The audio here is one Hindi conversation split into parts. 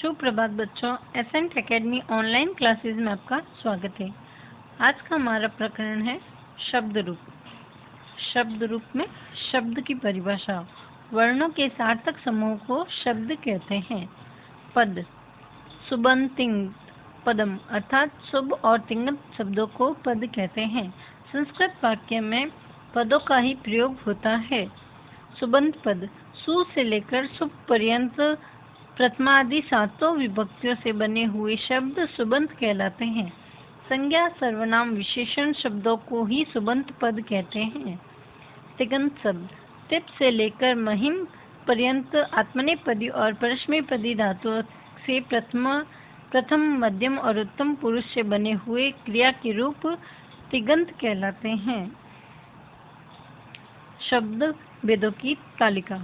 सुप्रभात बच्चों, एसेंट एकेडमी ऑनलाइन क्लासेस में आपका स्वागत है। आज का हमारा प्रकरण है शब्द रूप। शब्द रूप में शब्द की परिभाषा। वर्णों के सार्थक समूह को शब्द कहते हैं। पद, सुबंत तिङत पदम अर्थात शुभ और तिङत शब्दों को पद कहते हैं। संस्कृत वाक्य में पदों का ही प्रयोग होता है। सुबंत पद, सु से लेकर सुप पर्यंत प्रथमा आदि सातों विभक्तियों से बने हुए शब्द सुबंत कहलाते हैं। संज्ञा, सर्वनाम, विशेषण शब्दों को ही सुबंत पद कहते हैं। तिङत शब्द, तिप से लेकर महिम पर्यंत आत्मनेपदी और परस्मैपदी धातुओं से प्रथम, मध्यम और उत्तम पुरुष से बने हुए क्रिया के रूप तिङत कहलाते हैं। शब्द भेदों की तालिका।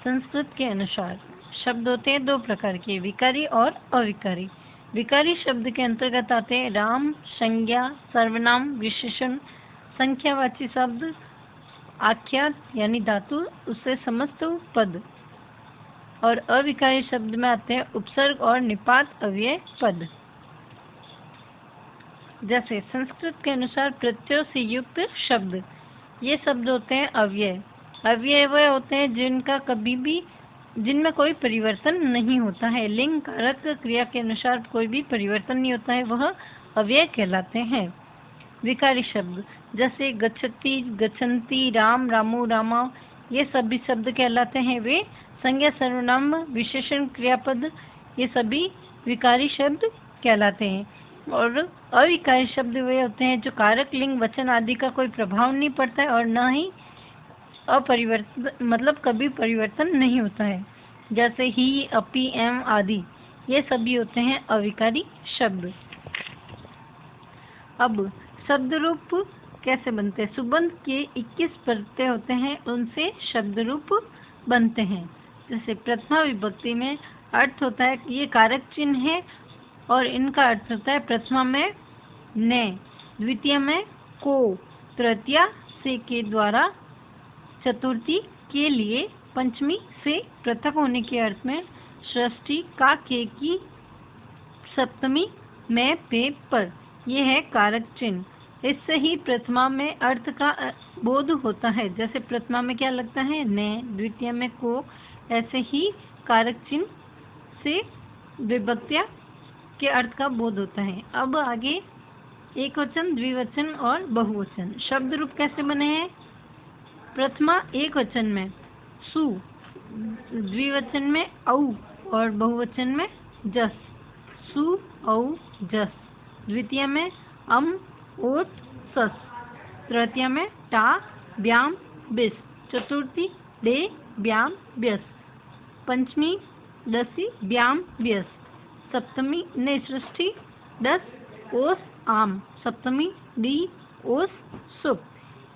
संस्कृत के अनुसार शब्द होते हैं दो प्रकार के, विकारी और अविकारी। विकारी शब्द के अंतर्गत आते हैं राम, संज्ञा, सर्वनाम, विशेषण, संख्यावाची शब्द, आख्यात यानी धातु, उससे समस्त पद। और अविकारी शब्द में आते हैं उपसर्ग और निपात अव्यय पद। जैसे संस्कृत के अनुसार प्रत्ययों से युक्त शब्द, ये शब्द होते हैं अव्यय। अव्यय वह होते हैं जिनमें कोई परिवर्तन नहीं होता है। लिंग, कारक, क्रिया के अनुसार कोई भी परिवर्तन नहीं होता है, वह अव्यय कहलाते हैं। विकारी शब्द जैसे गच्छति, गच्छन्ति, राम, रामो, रामा, ये सभी शब्द कहलाते हैं। वे संज्ञा, सर्वनाम, विशेषण, क्रियापद, ये सभी विकारी शब्द कहलाते हैं। और अविकारी शब्द वे होते हैं जो कारक, लिंग, वचन आदि का कोई प्रभाव नहीं पड़ता है और न ही अपरिवर्तन कभी परिवर्तन नहीं होता है। जैसे ही, अपि, एम आदि, ये सभी होते हैं अविकारी शब्द। अब शब्द रूप कैसे बनते हैं? सुबंत के 21 प्रत्यय होते हैं, उनसे शब्द रूप बनते हैं। जैसे प्रथमा विभक्ति में अर्थ होता है कि ये कारक चिन्ह है और इनका अर्थ होता है प्रथमा में ने, द्वितीय में को, तृतीया से के द्वारा, चतुर्थी के लिए, पंचमी से पृथक होने के अर्थ में, षष्ठी का के की, सप्तमी में पे पर, ये है कारक चिन्ह। इससे ही प्रथमा में अर्थ का बोध होता है। जैसे प्रथमा में क्या लगता है ने, द्वितीय में को, ऐसे ही कारक चिन्ह से विभक्तियां के अर्थ का बोध होता है। अब आगे एक वचन, द्विवचन और बहुवचन। शब्द रूप कैसे बने हैं? प्रथमा एक वचन में सु, द्विवचन में औ और बहुवचन में जस। सु, औ, जस। द्वितीय में अम, ओट, सस। तृतीय में टा, ब्याम, बिस। चतुर्थी डे, ब्याम, ब्यस। पंचमी दसी, ब्याम, ब्यस। सप्तमी ने, षष्ठी दस, ओस, आम। सप्तमी डी, ओस, सुप।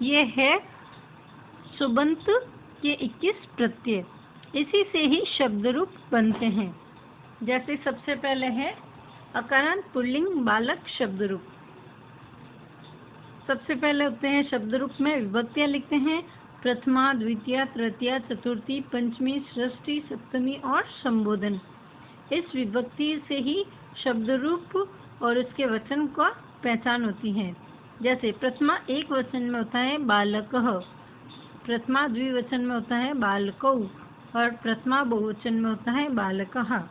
ये है सुबंत के 21 प्रत्यय। इसी से ही शब्द रूप बनते हैं। जैसे सबसे पहले है अकारांत पुल्लिंग बालक शब्द रूप। सबसे पहले होते हैं शब्द रूप में विभक्तियां लिखते हैं प्रथमा, द्वितीय, तृतीया, चतुर्थी, पंचमी, षष्ठी, सप्तमी और संबोधन। इस विभक्ति से ही शब्द रूप और उसके वचन का पहचान होती है। जैसे प्रथमा एक वचन में होता है बालकः, प्रथमा द्विवचन में होता है बालकौ और प्रथमा बहुवचन में होता है बालकः।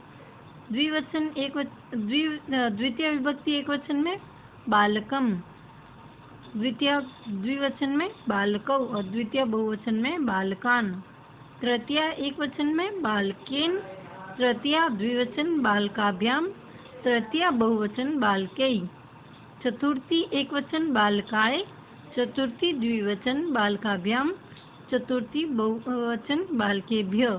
द्वितीय विभक्ति एक वचन में बालकम, द्वितीय द्विवचन में बालकौ और द्वितीय बहुवचन में बालकान। तृतीय एक वचन में बालकेन, तृतीय द्विवचन बालकाभ्याम, तृतीय बहुवचन बालकै। चतुर्थी एक वचन बालकाय, चतुर्थी द्विवचन बालकाभ्याम, चतुर्थी बहुवचन बालकेभ्य।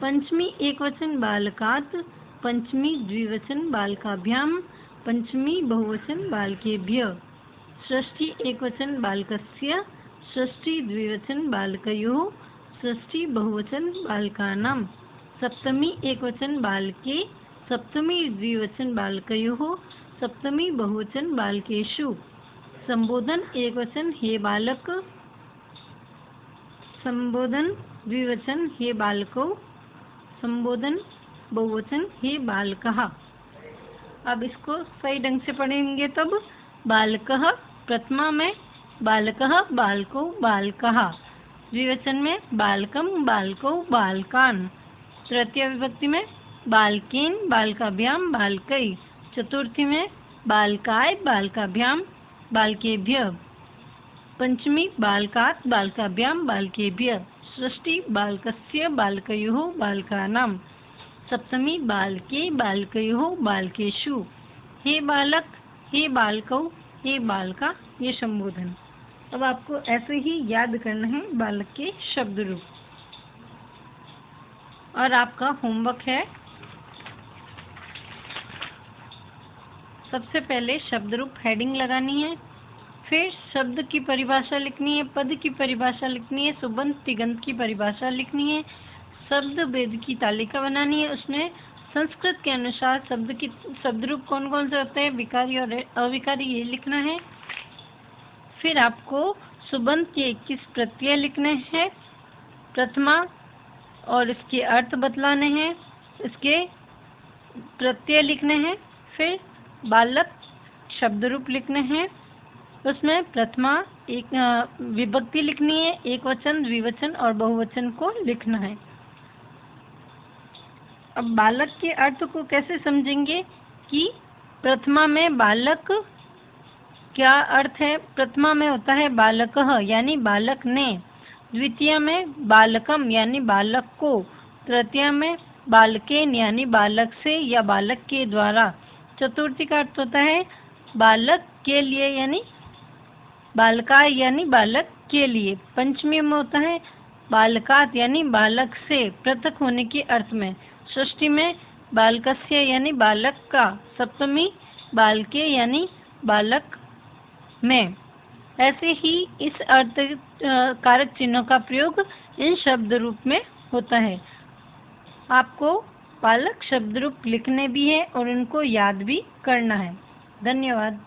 पंचमी एक वचन बालकात, पंचमी द्विवचन बालकाभ्याम, पंचमी बहुवचन बालकेभ्य। षष्ठी एक वचन बालकस्य, षष्ठी द्विवचन बालकयोः, षष्ठी बहुवचन बालकानां। सप्तमी एक वचन बालके, सप्तमी द्विवचन बालकयोः, सप्तमी बहुवचन बालकेषु। संबोधन एक वचन हे बालक, संबोधन द्विवचन हे बालकौ, संबोधन बहुवचन हे बालकः। अब इसको सही ढंग से पढ़ेंगे तब बालकः प्रथमा में बालकः बालकौ बालकः, द्विवचन में बालकम बालकौ बालकान, तृतीय विभक्ति में बालकेन बालकाभ्याम बालकै, चतुर्थी में बालकाय बालकाभ्याम बालकेभ्यः, पंचमी बालकात् बालकाभ्याम बालकेभ्यः, षष्ठी बालकस्य बालकयोः बालकानां, सप्तमी बालके बालकयोः बालकेषु। हे बालक, हे बालकौ, हे बालका, ये संबोधन। अब आपको ऐसे ही याद करना है बालक के शब्द रूप। और आपका होमवर्क है, सबसे पहले शब्द रूप हेडिंग लगानी है, फिर शब्द की परिभाषा लिखनी है, पद की परिभाषा लिखनी है, सुबंत तिगंत की परिभाषा लिखनी है, शब्द भेद की तालिका बनानी है, उसमें संस्कृत के अनुसार शब्द रूप कौन कौन से होते हैं, विकारी और अविकारी, ये लिखना है। फिर आपको सुबंत के 21 प्रत्यय लिखने हैं, प्रथमा, और इसके अर्थ बतलाने हैं, इसके प्रत्यय लिखने हैं। फिर बालक शब्द रूप लिखने हैं, उसमें प्रथमा एक विभक्ति लिखनी है, एक वचन, द्विवचन और बहुवचन को लिखना है। अब बालक के अर्थ को कैसे समझेंगे कि प्रथमा में बालक क्या अर्थ है, प्रथमा में होता है बालकः यानी बालक ने, द्वितीय में बालकम यानी बालक को, तृतीय में बालकेन यानी बालक से या बालक के द्वारा, चतुर्थी का अर्थ होता है बालक के लिए यानी बालकाय यानी बालक के लिए, पंचमी में होता है बालकात यानी बालक से पृथक होने के अर्थ में, षष्ठी में बालकस्य यानी बालक का, सप्तमी बालके यानी बालक में। ऐसे ही इस अर्थ कारक चिन्हों का प्रयोग इन शब्द रूप में होता है। आपको बालक शब्द रूप लिखने भी है और उनको याद भी करना है। धन्यवाद।